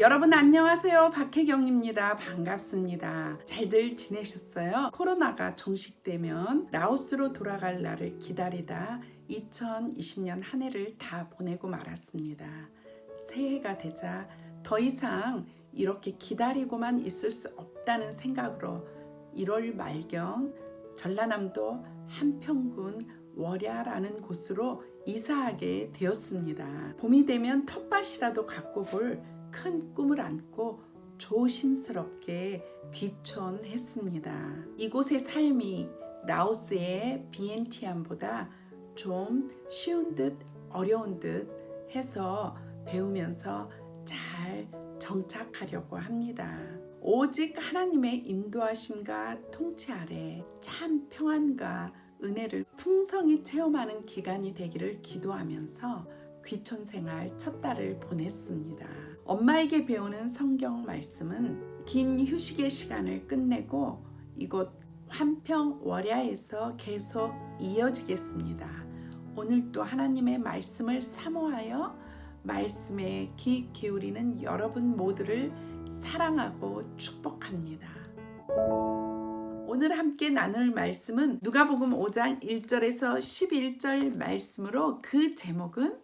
여러분 안녕하세요. 박혜경입니다. 반갑습니다. 잘들 지내셨어요? 코로나가 종식되면 라오스로 돌아갈 날을 기다리다 2020년 한 해를 다 보내고 말았습니다. 새해가 되자 더 이상 이렇게 기다리고만 있을 수 없다는 생각으로 1월 말경 전라남도 한평군 월야라는 곳으로 이사하게 되었습니다. 봄이 되면 텃밭이라도 가꿔볼 큰 꿈을 안고 조심스럽게 귀촌했습니다. 이곳의 삶이 라오스의 비엔티안보다 좀 쉬운 듯 어려운 듯 해서 배우면서 잘 정착하려고 합니다. 오직 하나님의 인도하심과 통치 아래 참 평안과 은혜를 풍성히 체험하는 기간이 되기를 기도하면서 귀촌 생활 첫 달을 보냈습니다. 엄마에게 배우는 성경 말씀은 긴 휴식의 시간을 끝내고 이곳 한평 월야에서 계속 이어지겠습니다. 오늘도 하나님의 말씀을 사모하여 말씀에 귀 기울이는 여러분 모두를 사랑하고 축복합니다. 오늘 함께 나눌 말씀은 누가복음 5장 1절에서 11절 말씀으로 그 제목은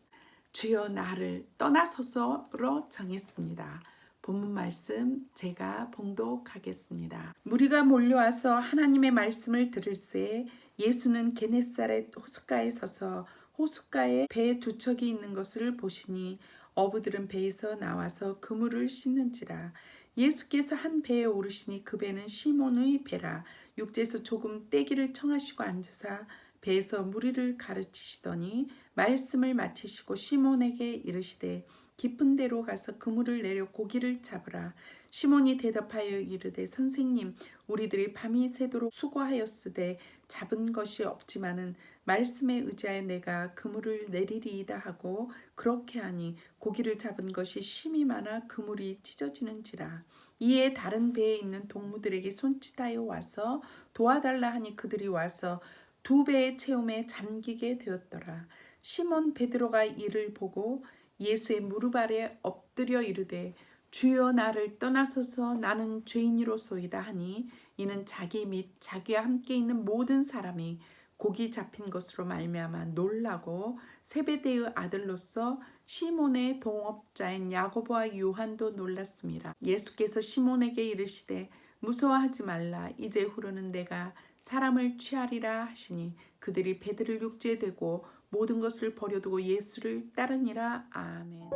주여 나를 떠나소서로 정했습니다. 본문 말씀 제가 봉독하겠습니다. 무리가 몰려와서 하나님의 말씀을 들을새 예수는 게네사렛 호숫가에 서서 호숫가에 배 두 척이 있는 것을 보시니 어부들은 배에서 나와서 그물을 씻는지라. 예수께서 한 배에 오르시니 그 배는 시몬의 배라. 육지에서 조금 떼기를 청하시고 앉으사 배에서 무리를 가르치시더니 말씀을 마치시고 시몬에게 이르시되 깊은 데로 가서 그물을 내려 고기를 잡으라. 시몬이 대답하여 이르되 선생님 우리들이 밤이 새도록 수고하였으되 잡은 것이 없지만은 말씀에 의지하여 내가 그물을 내리리이다 하고 그렇게 하니 고기를 잡은 것이 심이 많아 그물이 찢어지는지라. 이에 다른 배에 있는 동무들에게 손짓하여 와서 도와달라 하니 그들이 와서 두 배의 체험에 잠기게 되었더라. 시몬 베드로가 이를 보고 예수의 무릎 아래 엎드려 이르되 주여 나를 떠나소서 나는 죄인이로소이다 하니 이는 자기 및 자기와 함께 있는 모든 사람이 고기 잡힌 것으로 말미암아 놀라고 세베대의 아들로서 시몬의 동업자인 야고보와 요한도 놀랐습니다. 예수께서 시몬에게 이르시되 무서워하지 말라. 이제후로는 내가 사람을 취하리라 하시니 그들이 배들을 육지에 대고 모든 것을 버려두고 예수를 따르니라. 아멘.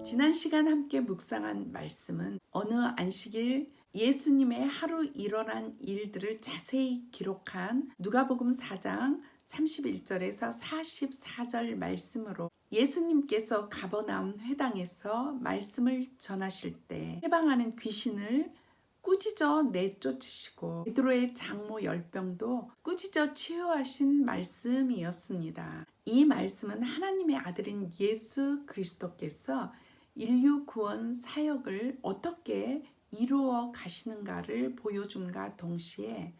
지난 시간 함께 묵상한 말씀은 어느 안식일 예수님의 하루 일어난 일들을 자세히 기록한 누가복음 4장 31절에서 44절 말씀으로 예수님께서 가버나움 회당에서 말씀을 전하실 때 해방하는 귀신을 꾸짖어 내쫓으시고 베드로의 장모 열병도 꾸짖어 치유하신 말씀이었습니다. 이 말씀은 하나님의 아들인 예수 그리스도께서 인류 구원 사역을 어떻게 이루어 가시는가를 보여줌과 동시에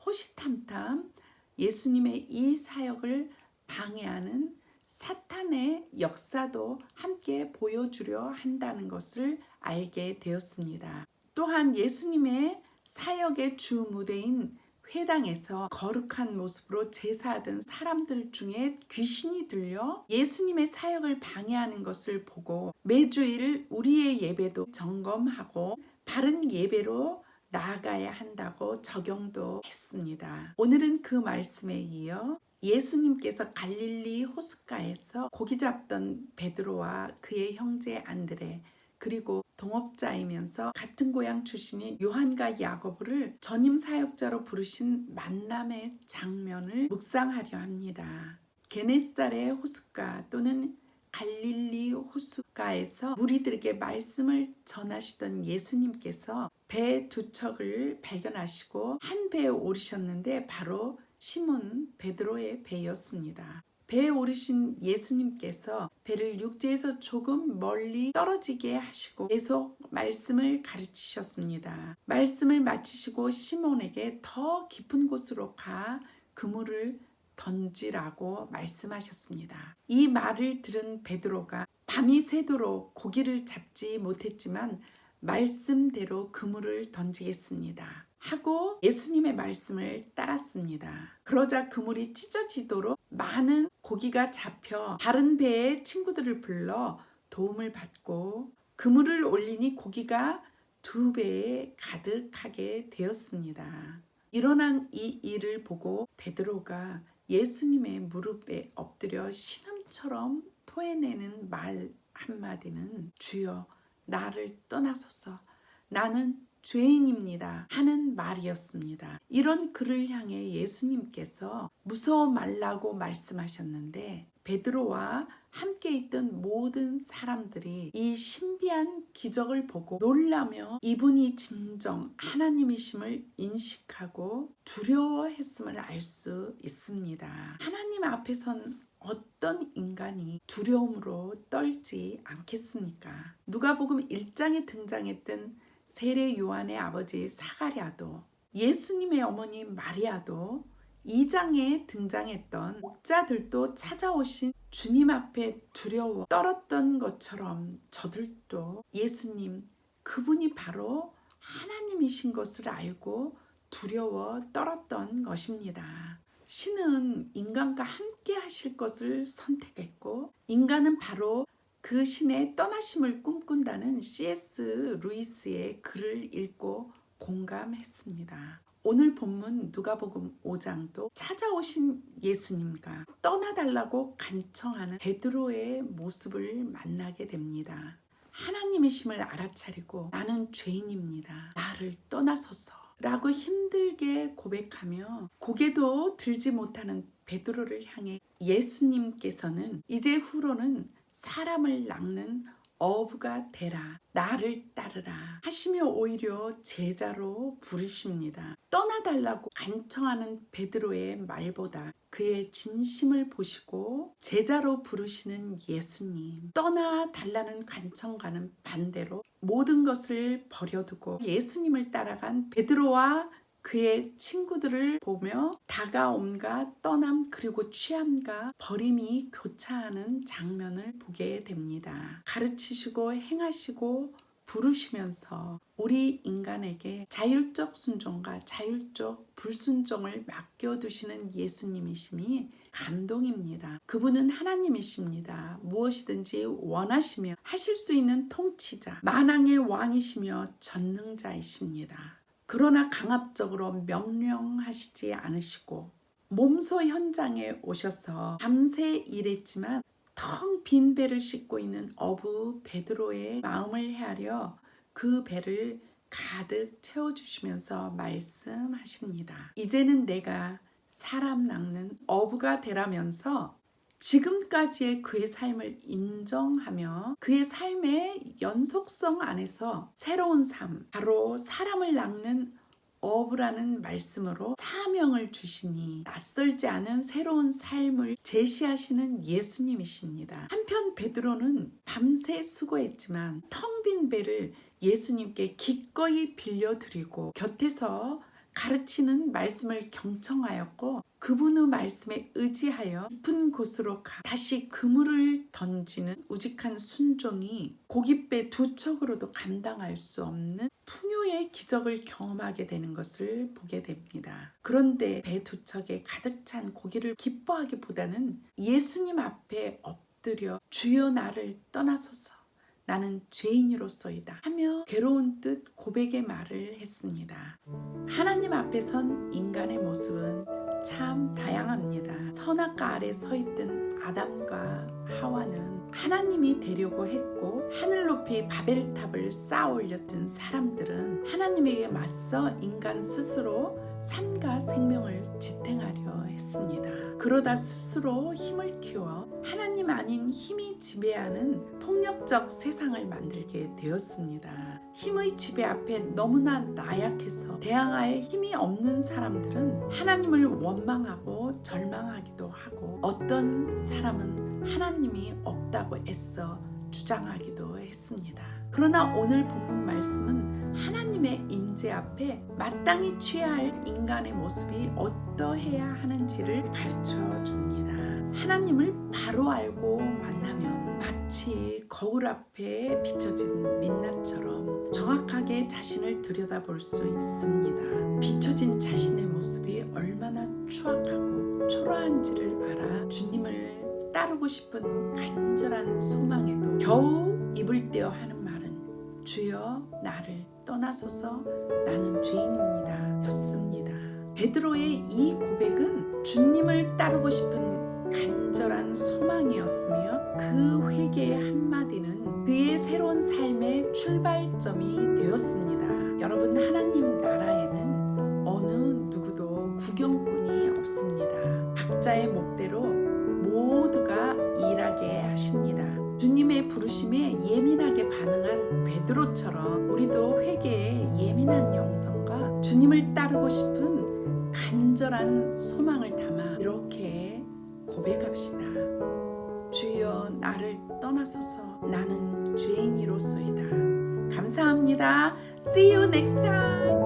호시탐탐 예수님의 이 사역을 방해하는 사탄의 역사도 함께 보여주려 한다는 것을 알게 되었습니다. 또한 예수님의 사역의 주 무대인 회당에서 거룩한 모습으로 제사하던 사람들 중에 귀신이 들려 예수님의 사역을 방해하는 것을 보고 매주일 우리의 예배도 점검하고 바른 예배로 나아가야 한다고 적용도 했습니다. 오늘은 그 말씀에 이어 예수님께서 갈릴리 호숫가에서 고기 잡던 베드로와 그의 형제 안드레 그리고 동업자이면서 같은 고향 출신인 요한과 야고보를 전임 사역자로 부르신 만남의 장면을 묵상하려 합니다. 게네사렛 호숫가 또는 갈릴리 호숫가에서 무리들에게 말씀을 전하시던 예수님께서 배 두 척을 발견하시고 한 배에 오르셨는데 바로 시몬 베드로의 배였습니다. 배에 오르신 예수님께서 배를 육지에서 조금 멀리 떨어지게 하시고 계속 말씀을 가르치셨습니다. 말씀을 마치시고 시몬에게 더 깊은 곳으로 가 그물을 던지라고 말씀하셨습니다. 이 말을 들은 베드로가 밤이 새도록 고기를 잡지 못했지만 말씀대로 그물을 던지겠습니다 하고 예수님의 말씀을 따랐습니다. 그러자 그물이 찢어지도록 많은 고기가 잡혀 다른 배의 친구들을 불러 도움을 받고 그물을 올리니 고기가 2배에 가득하게 되었습니다. 일어난 이 일을 보고 베드로가 예수님의 무릎에 엎드려 신음처럼 토해내는 말 한마디는 주여 나를 떠나소서 나는 죄인입니다 하는 말이었습니다. 이런 그를 향해 예수님께서 무서워 말라고 말씀하셨는데 베드로와 함께 있던 모든 사람들이 이 신비한 기적을 보고 놀라며 이분이 진정 하나님이심을 인식하고 두려워했음을 알 수 있습니다. 하나님 앞에선 어떤 인간이 두려움으로 떨지 않겠습니까? 누가복음 1장에 등장했던 세례 요한의 아버지 사가랴도 예수님의 어머니 마리아도 2장에 등장했던 목자들도 찾아오신 주님 앞에 두려워 떨었던 것처럼 저들도 예수님 그분이 바로 하나님이신 것을 알고 두려워 떨었던 것입니다. 신은 인간과 함께 하실 것을 선택했고 인간은 바로 그 신의 떠나심을 꿈꾼다는 C.S. 루이스의 글을 읽고 공감했습니다. 오늘 본문 누가복음 5장도 찾아오신 예수님과 떠나달라고 간청하는 베드로의 모습을 만나게 됩니다. 하나님이심을 알아차리고 나는 죄인입니다. 나를 떠나소서 라고 힘들게 고백하며 고개도 들지 못하는 베드로를 향해 예수님께서는 이제 후로는 사람을 낚는 어부가 되라 나를 따르라 하시며 오히려 제자로 부르십니다. 떠나달라고 간청하는 베드로의 말보다 그의 진심을 보시고 제자로 부르시는 예수님, 떠나달라는 간청과는 반대로 모든 것을 버려두고 예수님을 따라간 베드로와 그의 친구들을 보며 다가옴과 떠남 그리고 취함과 버림이 교차하는 장면을 보게 됩니다. 가르치시고 행하시고 부르시면서 우리 인간에게 자율적 순종과 자율적 불순종을 맡겨두시는 예수님이심이 감동입니다. 그분은 하나님이십니다. 무엇이든지 원하시며 하실 수 있는 통치자, 만왕의 왕이시며 전능자이십니다. 그러나 강압적으로 명령하시지 않으시고 몸소 현장에 오셔서 밤새 일했지만 텅 빈 배를 싣고 있는 어부 베드로의 마음을 헤아려 그 배를 가득 채워주시면서 말씀하십니다. 이제는 내가 사람 낚는 어부가 되라면서 지금까지의 그의 삶을 인정하며 그의 삶의 연속성 안에서 새로운 삶, 바로 사람을 낚는 어부라는 말씀으로 사명을 주시니 낯설지 않은 새로운 삶을 제시하시는 예수님이십니다. 한편 베드로는 밤새 수고했지만 텅 빈 배를 예수님께 기꺼이 빌려드리고 곁에서 가르치는 말씀을 경청하였고 그분의 말씀에 의지하여 깊은 곳으로 가 다시 그물을 던지는 우직한 순종이 고깃배 2척으로도 감당할 수 없는 풍요의 기적을 경험하게 되는 것을 보게 됩니다. 그런데 배 2척에 가득 찬 고기를 기뻐하기보다는 예수님 앞에 엎드려 주여 나를 떠나소서 나는 죄인으로서이다 하며 괴로운 뜻 고백의 말을 했습니다. 하나님 앞에 선 인간의 모습은 참 다양합니다. 선악과 아래 서 있던 아담과 하와는 하나님이 되려고 했고 하늘 높이 바벨탑을 쌓아 올렸던 사람들은 하나님에게 맞서 인간 스스로 삶과 생명을 지탱하려 했습니다. 그러다 스스로 힘을 키워 하나님 아닌 힘이 지배하는 폭력적 세상을 만들게 되었습니다. 힘의 지배 앞에 너무나 나약해서 대항할 힘이 없는 사람들은 하나님을 원망하고 절망하기도 하고 어떤 사람은 하나님이 없다고 애써 주장하기도 했습니다. 그러나 오늘 본문 말씀은 하나님의 임재 앞에 마땅히 취해야 할 인간의 모습이 어떠해야 하는지를 가르쳐 줍니다. 하나님을 바로 알고 만나면 마치 마치 거울 앞에 비춰진 민낯처럼 정확하게 자신을 들여다볼 수 있습니다. 비춰진 자신의 모습이 얼마나 추악하고 초라한지를 알아 주님을 따르고 싶은 간절한 소망에도 겨우 입을 떼어 하는 말은 주여 나를 떠나소서 나는 죄인입니다 였습니다. 베드로의 이 고백은 주님을 따르고 싶은 간절한 소망이었으며 그 회개의 한마디는 그의 새로운 삶의 출발점이 되었습니다. 여러분, 하나님 나라에는 어느 누구도 구경꾼이 없습니다. 각자의 목대로 모두가 일하게 하십니다. 주님의 부르심에 예민하게 반응한 베드로처럼 우리도 회개에 예민한 영성과 주님을 따르고 싶은 간절한 소망을 담아 이렇게 고백합시다. 주여 나를 떠나소서 나는 죄인이로소이다. 감사합니다. See you next time.